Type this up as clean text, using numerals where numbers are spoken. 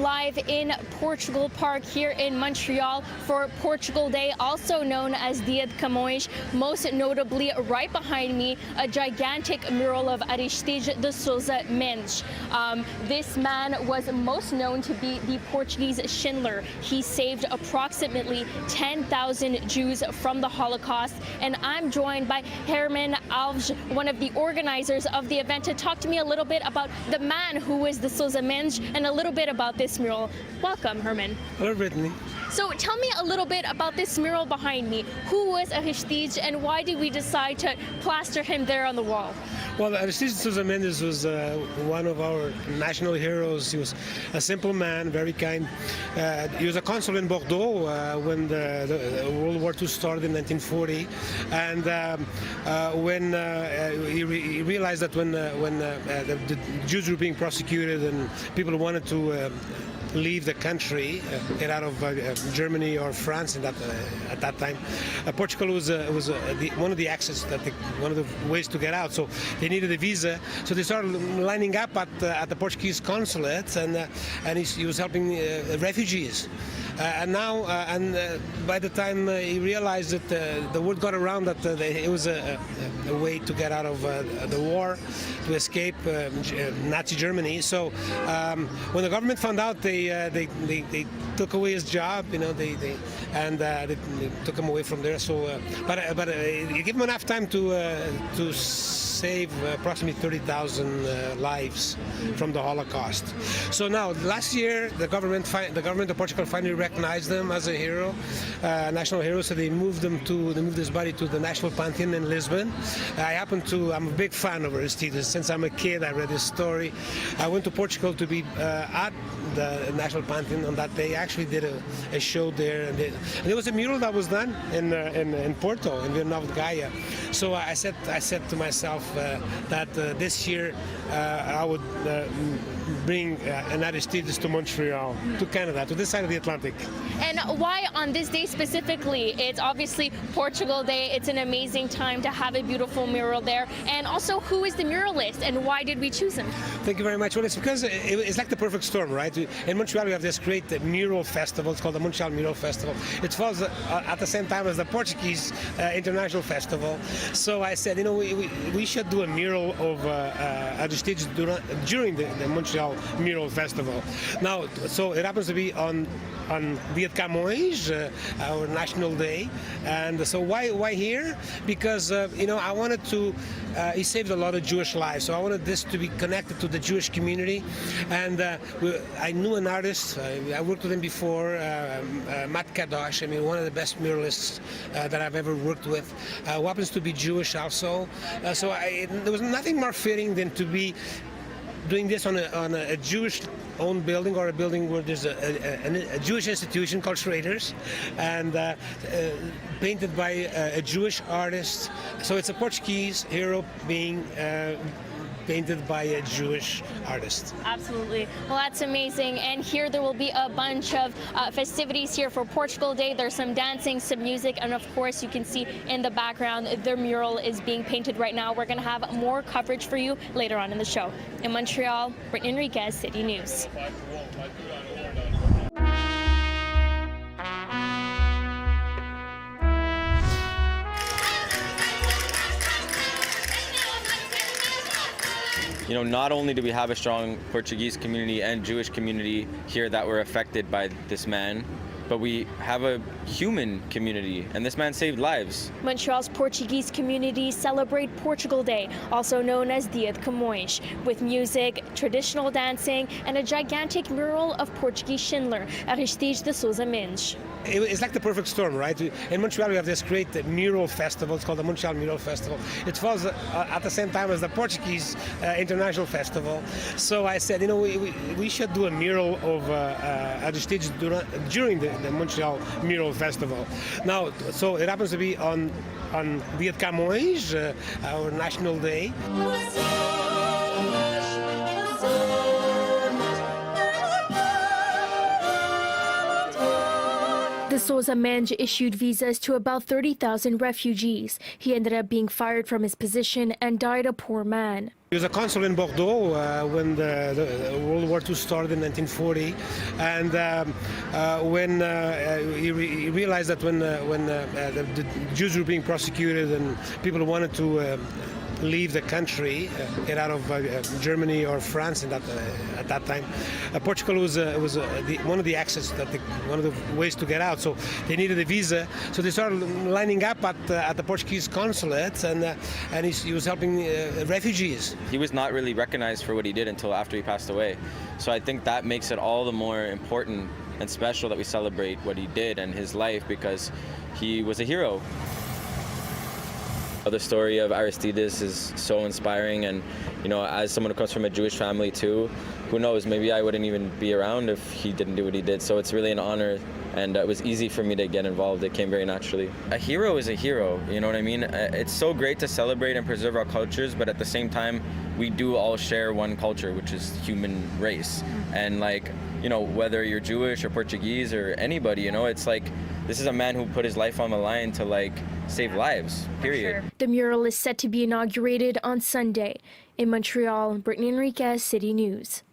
live in Portugal Park here in Montreal for Portugal Day, also known as Dia de Camões. Most notably, right behind me, a gigantic mural of Aristides de Sousa Mendes. This man was most known to be the Portuguese Schindler. He saved approximately 10,000 Jews from the Holocaust. And I'm joined by Herman Alves, one of the organizers of the event, to talk to me a little bit about the man who is the Sousa Mendes and a little bit about this mural. Welcome, Herman. Hello, Brittany. So tell me a little bit about this mural behind me. Who was Aristides and why did we decide to plaster him there on the wall? Well, Aristides de Sousa Mendes was one of our national heroes. He was a simple man, very kind. He was a consul in Bordeaux when the World War II started in 1940, and when he realized that when the Jews were being prosecuted and people wanted to leave the country, get out of Germany or France at that time. Portugal was one of the access one of the ways to get out. So they needed a visa. So they started lining up at the Portuguese consulate, and he was helping refugees. And by the time he realized that the word got around that it was a way to get out of the war, to escape Nazi Germany. So when the government found out, they took away his job. They took him away from there. So, but you give him enough time to save approximately 30,000 lives from the Holocaust. So now, last year, the government of Portugal finally recognized him as a hero, national hero. So they moved his body to the National Pantheon in Lisbon. I'm a big fan of Aristides. Since I'm a kid, I read his story. I went to Portugal to be at the National Pantheon on that day. I actually did a show there, and there was a mural that was done in Porto, in Vila Nova de Gaia. So I said to myself that this year I would bring an Aristides to Montreal, to Canada, to this side of the Atlantic. And why on this day specifically? It's obviously Portugal Day. It's an amazing time to have a beautiful mural there. And also, who is the muralist and why did we choose him? Thank you very much. Well, it's because it's like the perfect storm, right? In Montreal, we have this great mural festival. It's called the Montreal Mural Festival. It falls at the same time as the Portuguese International Festival. So I said, we should do a mural of Aristides during the Montreal Mural Festival. Now, so it happens to be on Dia de Camões, our national day. And so why here? Because I wanted to. He saved a lot of Jewish lives, so I wanted this to be connected to the Jewish community. And I knew an artist. I worked with him before, Matt Kadosh. One of the best muralists that I've ever worked with. Who happens to be Jewish also. So there was nothing more fitting than to be doing this on a Jewish-owned building, or a building where there's a Jewish institution called Schrader's, and painted by a Jewish artist. So it's a Portuguese hero being painted by a Jewish artist. Absolutely. Well, that's amazing. And here there will be a bunch of festivities here for Portugal Day. There's some dancing, some music, and of course you can see in the background their mural is being painted right now. We're going to have more coverage for you later on in the show. In Montreal, Brittany Enriquez, City News. Not only do we have a strong Portuguese community and Jewish community here that were affected by this man, but we have a human community, and this man saved lives. Montreal's Portuguese community celebrate Portugal Day, also known as Dia de Camões, with music, traditional dancing, and a gigantic mural of Portuguese Schindler, Aristides de Sousa Mendes. It's like the perfect storm, right? In Montreal, we have this great mural festival. It's called the Montreal Mural Festival. It falls at the same time as the Portuguese International Festival. So I said, we should do a mural of Aristides during the Montreal Mural Festival. Now, so it happens to be on Dia de Camões, our national day. De Sousa Mendes issued visas to about 30,000 refugees. He ended up being fired from his position and died a poor man. He was a consul in Bordeaux when the World War II started in 1940, and when he realized that when the Jews were being prosecuted and people wanted to leave the country, get out of Germany or France at that time, Portugal was one of the access one of the ways to get out. So they needed a visa, so they started lining up at the Portuguese consulate, and he was helping refugees. He was not really recognized for what he did until after he passed away. So I think that makes it all the more important and special that we celebrate what he did and his life, because he was a hero. The story of Aristides is so inspiring, and as someone who comes from a Jewish family too, who knows, maybe I wouldn't even be around if he didn't do what he did. So it's really an honor, and it was easy for me to get involved. It came very naturally. A hero is a hero, you know what I mean? It's so great to celebrate and preserve our cultures, but at the same time, we do all share one culture, which is human race. And whether you're Jewish or Portuguese or anybody, it's like, this is a man who put his life on the line to save lives, period. Sure. The mural is set to be inaugurated on Sunday. In Montreal, Brittany Enriquez, City News.